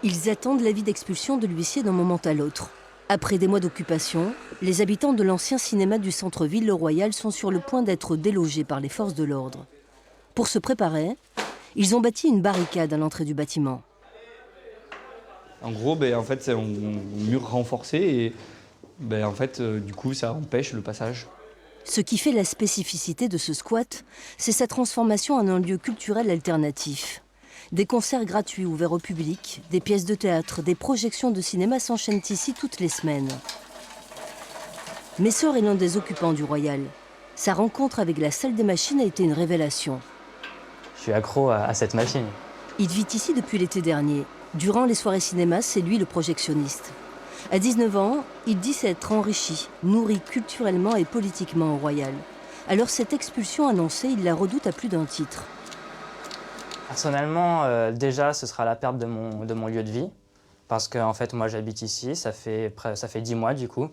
Ils attendent l'avis d'expulsion de l'huissier d'un moment à l'autre. Après des mois d'occupation, les habitants de l'ancien cinéma du centre-ville Le Royal sont sur le point d'être délogés par les forces de l'ordre. Pour se préparer, ils ont bâti une barricade à l'entrée du bâtiment. En gros, en fait, c'est un mur renforcé et du coup, ça empêche le passage. Ce qui fait la spécificité de ce squat, c'est sa transformation en un lieu culturel alternatif. Des concerts gratuits ouverts au public, des pièces de théâtre, des projections de cinéma s'enchaînent ici toutes les semaines. Messor est l'un des occupants du Royal. Sa rencontre avec la salle des machines a été une révélation. Je suis accro à cette machine. Il vit ici depuis l'été dernier. Durant les soirées cinéma, c'est lui le projectionniste. À 19 ans, il dit s'être enrichi, nourri culturellement et politiquement au Royal. Alors cette expulsion annoncée, il la redoute à plus d'un titre. Personnellement, déjà, ce sera la perte de mon lieu de vie. Parce que en fait, moi, j'habite ici, ça fait 10 mois du coup.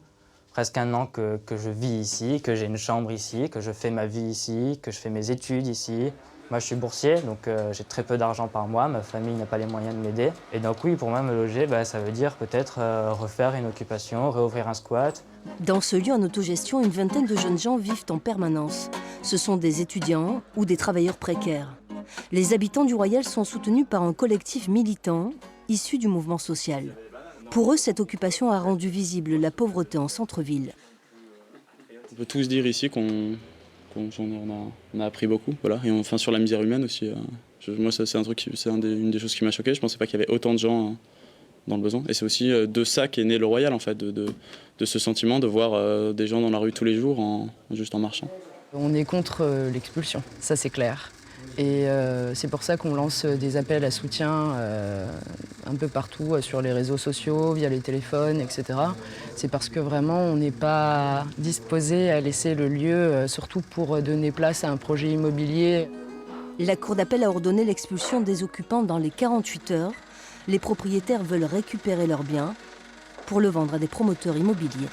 Presque un an que je vis ici, que j'ai une chambre ici, que je fais ma vie ici, que je fais mes études ici. Moi, je suis boursier, donc j'ai très peu d'argent par mois. Ma famille n'a pas les moyens de m'aider. Et donc oui, pour moi, me loger, ça veut dire peut-être refaire une occupation, réouvrir un squat. Dans ce lieu en autogestion, une vingtaine de jeunes gens vivent en permanence. Ce sont des étudiants ou des travailleurs précaires. Les habitants du Royal sont soutenus par un collectif militant issu du mouvement social. Pour eux, cette occupation a rendu visible la pauvreté en centre-ville. On peut tous dire ici qu'on a appris beaucoup, voilà. Et sur la misère humaine aussi. Moi, c'est une des choses qui m'a choqué. Je ne pensais pas qu'il y avait autant de gens dans le besoin. Et c'est aussi de ça qu'est né le Royal, en fait, de ce sentiment de voir des gens dans la rue tous les jours, juste en marchant. On est contre l'expulsion, ça c'est clair. Et c'est pour ça qu'on lance des appels à soutien un peu partout sur les réseaux sociaux, via les téléphones, etc. C'est parce que vraiment on n'est pas disposé à laisser le lieu, surtout pour donner place à un projet immobilier. La cour d'appel a ordonné l'expulsion des occupants dans les 48 heures. Les propriétaires veulent récupérer leurs biens pour le vendre à des promoteurs immobiliers.